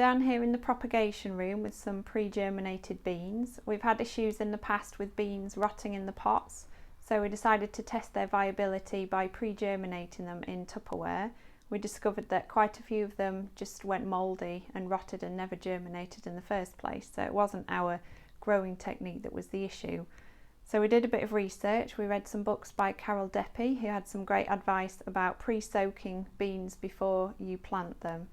down here in the propagation room with some pre-germinated beans. We've had issues in the past with beans rotting in the pots, so we decided to test their viability by pre-germinating them in Tupperware. We discovered that quite a few of them just went mouldy and rotted and never germinated in the first place, so it wasn't our growing technique that was the issue. So we did a bit of research. We read some books by Carol Deppy, who had some great advice about pre-soaking beans before you plant them.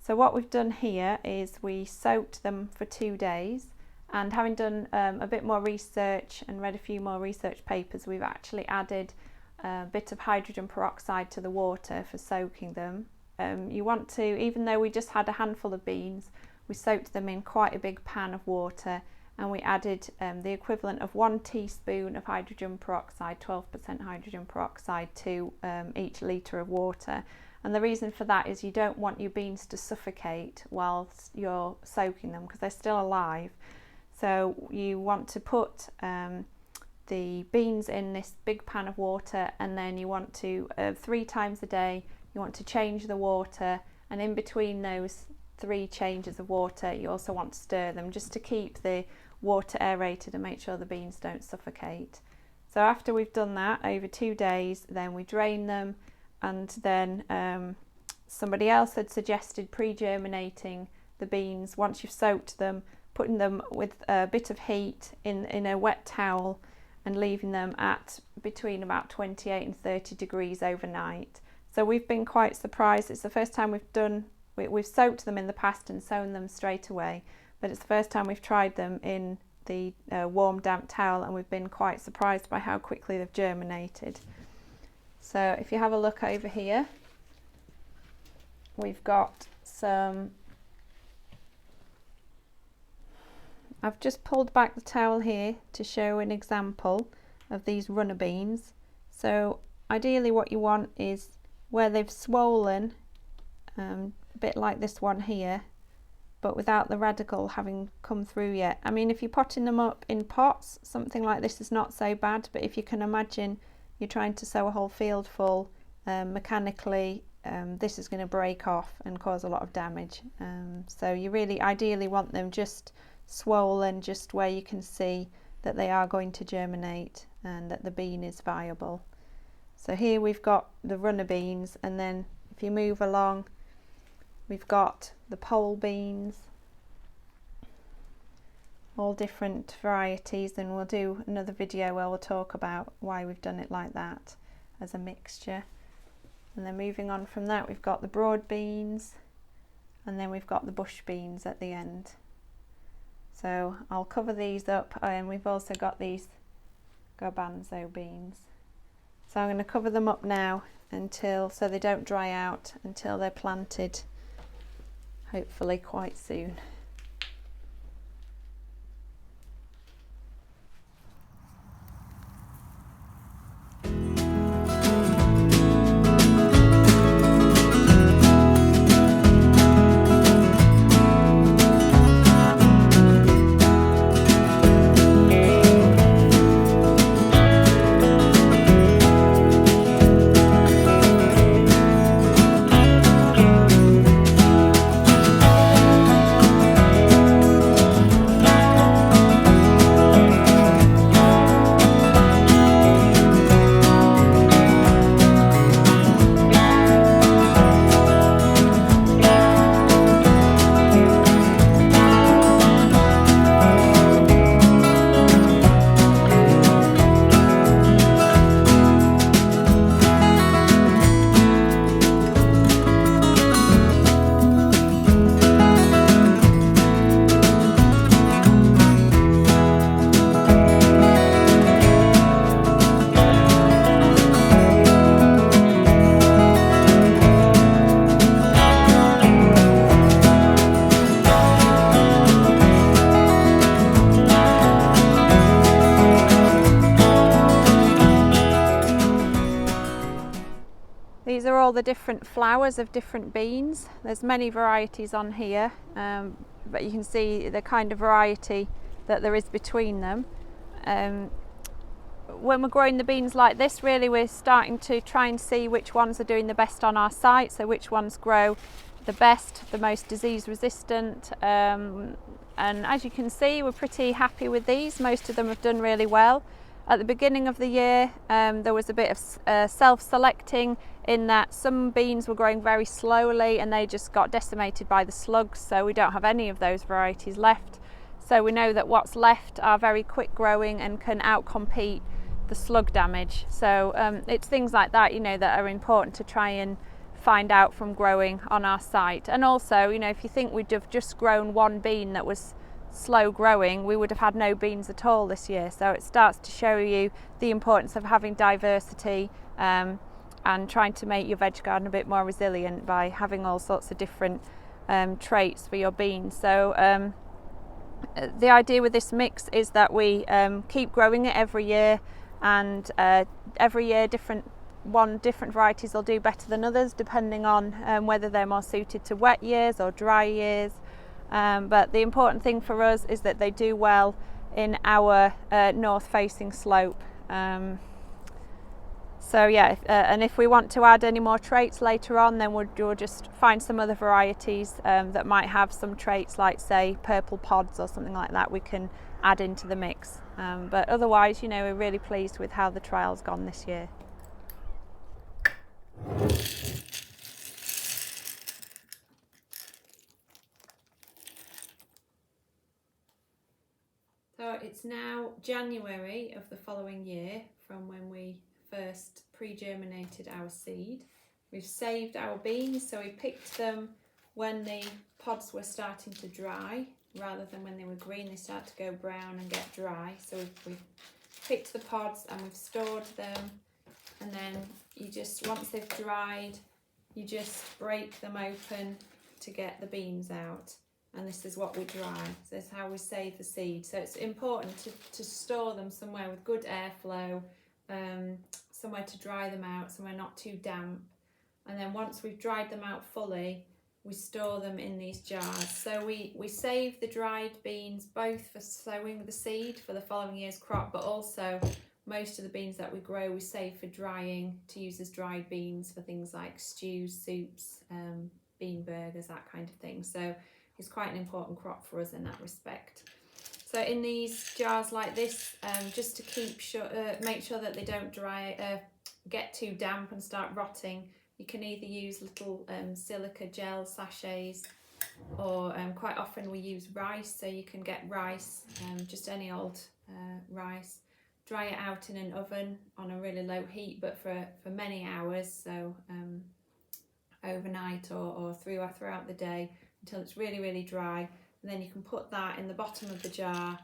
So what we've done here is we soaked them for 2 days, and having done a bit more research and read a few more research papers, we've actually added a bit of hydrogen peroxide to the water for soaking them. You want to, even though we just had a handful of beans, we soaked them in quite a big pan of water, and we added the equivalent of 1 teaspoon of hydrogen peroxide, 12% hydrogen peroxide, to each litre of water. And the reason for that is you don't want your beans to suffocate whilst you're soaking them because they're still alive. So you want to put the beans in this big pan of water, and then you want to 3 times a day you want to change the water, and in between those 3 changes of water you also want to stir them just to keep the water aerated and make sure the beans don't suffocate. So after we've done that over 2 days, then we drain them, and then somebody else had suggested pre-germinating the beans once you've soaked them, putting them with a bit of heat in a wet towel and leaving them at between about 28 and 30 degrees overnight. So we've been quite surprised. It's the first time we've soaked them in the past and sown them straight away, but it's the first time we've tried them in the warm damp towel, and we've been quite surprised by how quickly they've germinated. So if you have a look over here, we've got some, I've just pulled back the towel here to show an example of these runner beans. So ideally what you want is where they've swollen, a bit like this one here, but without the radicle having come through yet. I mean, if you're potting them up in pots, something like this is not so bad, but if you can imagine you're trying to sow a whole field full mechanically, this is going to break off and cause a lot of damage. So you really ideally want them just swollen, just where you can see that they are going to germinate and that the bean is viable. So here we've got the runner beans, and then if you move along, we've got the pole beans, all different varieties, and we'll do another video where we'll talk about why we've done it like that as a mixture. And then moving on from that, we've got the broad beans, and then we've got the bush beans at the end. So I'll cover these up, and we've also got these garbanzo beans. So I'm going to cover them up now so they don't dry out until they're planted, hopefully quite soon. These are all the different flowers of different beans. There's many varieties on here, but you can see the kind of variety that there is between them. When we're growing the beans like this, really we're starting to try and see which ones are doing the best on our site, so which ones grow the best, the most disease resistant, and as you can see, we're pretty happy with these. Most of them have done really well. At the beginning of the year, there was a bit of self-selecting in that some beans were growing very slowly and they just got decimated by the slugs, so we don't have any of those varieties left. So we know that what's left are very quick growing and can outcompete the slug damage. So it's things like that, you know, that are important to try and find out from growing on our site. And also, you know, if you think we'd have just grown one bean that was slow growing, we would have had no beans at all this year. So it starts to show you the importance of having diversity and trying to make your veg garden a bit more resilient by having all sorts of different traits for your beans. So the idea with this mix is that we keep growing it every year, and every year different varieties will do better than others depending on whether they're more suited to wet years or dry years. But the important thing for us is that they do well in our north facing slope. So yeah, and if we want to add any more traits later on, then we'll just find some other varieties that might have some traits, like say purple pods or something like that, we can add into the mix. But otherwise, you know, we're really pleased with how the trial's gone this year. So it's now January of the following year from when we first pre-germinated our seed. We've saved our beans, so we picked them when the pods were starting to dry, rather than when they were green. They start to go brown and get dry. So we've picked the pods and we've stored them, and then you just, once they've dried, you just break them open to get the beans out. And this is what we dry. So this is how we save the seed. So it's important to store them somewhere with good airflow, somewhere to dry them out, somewhere not too damp. And then once we've dried them out fully, we store them in these jars. So we save the dried beans both for sowing the seed for the following year's crop, but also most of the beans that we grow we save for drying, to use as dried beans for things like stews, soups, bean burgers, that kind of thing. So it's quite an important crop for us in that respect. So in these jars like this, just to keep make sure that they don't get too damp and start rotting, you can either use little silica gel sachets, or quite often we use rice. So you can get rice, just any old rice, dry it out in an oven on a really low heat, but for many hours, so overnight or throughout the day, until it's really, really dry. And then you can put that in the bottom of the jar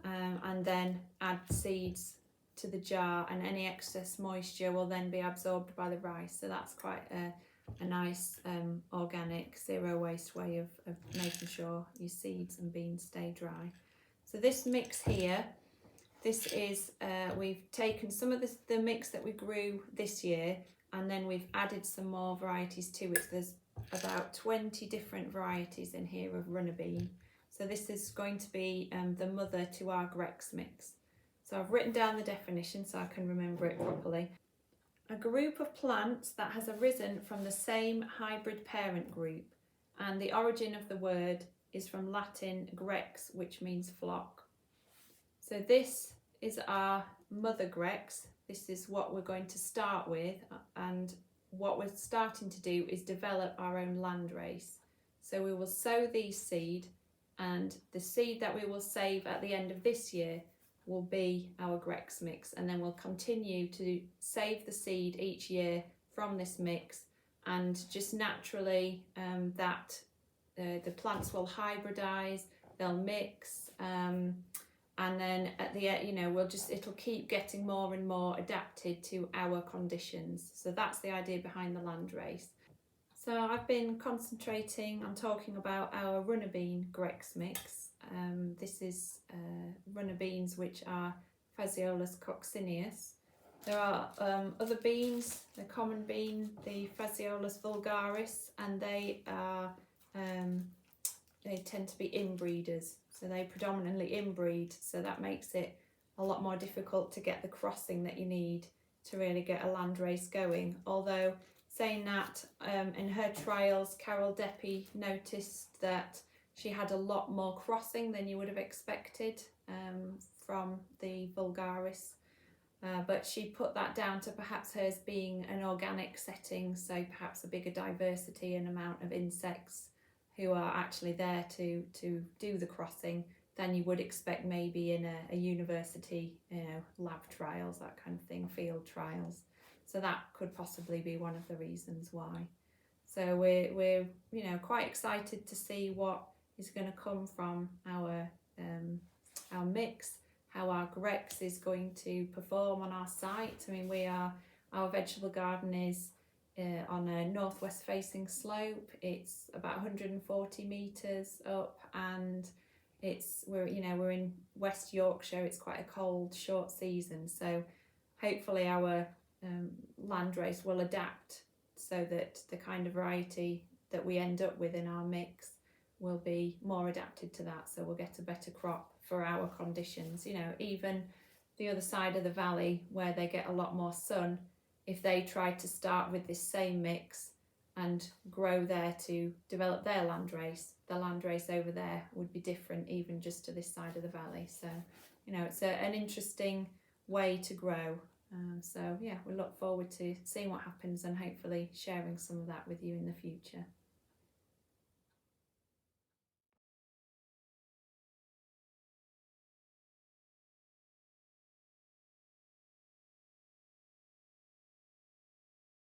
and then add seeds to the jar, and any excess moisture will then be absorbed by the rice. So that's quite a nice organic, zero waste way of making sure your seeds and beans stay dry. So this mix here, this is, we've taken some of the mix that we grew this year, and then we've added some more varieties to it. So there's about 20 different varieties in here of runner bean. So this is going to be the mother to our Grex mix. So I've written down the definition so I can remember it properly. A group of plants that has arisen from the same hybrid parent group, and the origin of the word is from Latin Grex, which means flock. So this is our mother Grex. This is what we're going to start with, and what we're starting to do is develop our own Landrace. So we will sow these seed, and the seed that we will save at the end of this year will be our Grex mix, and then we'll continue to save the seed each year from this mix, and just naturally the plants will hybridize, they'll mix, and then at the end, you know, it'll keep getting more and more adapted to our conditions. So that's the idea behind the Landrace. So I've been concentrating on talking about our runner bean Grex mix. This is runner beans which are Phaseolus coccineus. There are other beans, the common bean, the Phaseolus vulgaris, and they tend to be inbreeders. So they predominantly inbreed, so that makes it a lot more difficult to get the crossing that you need to really get a Landrace going. Although saying that in her trials, Carol Deppy noticed that she had a lot more crossing than you would have expected from the vulgaris. But she put that down to perhaps hers being an organic setting, so perhaps a bigger diversity and amount of insects who are actually there to do the crossing than you would expect maybe in a university, lab trials, that kind of thing, field trials. So that could possibly be one of the reasons why. So we're quite excited to see what is going to come from our mix, how our Grex is going to perform on our site. I mean, our vegetable garden is on a northwest facing slope. It's about 140 metres up, and we're in West Yorkshire. It's quite a cold, short season, so hopefully our Landrace will adapt so that the kind of variety that we end up with in our mix will be more adapted to that, so we'll get a better crop for our conditions. Even the other side of the valley where they get a lot more sun, if they try to start with this same mix and grow there to develop their landrace, the landrace over there would be different even just to this side of the valley. So it's an interesting way to grow. So yeah, we look forward to seeing what happens and hopefully sharing some of that with you in the future.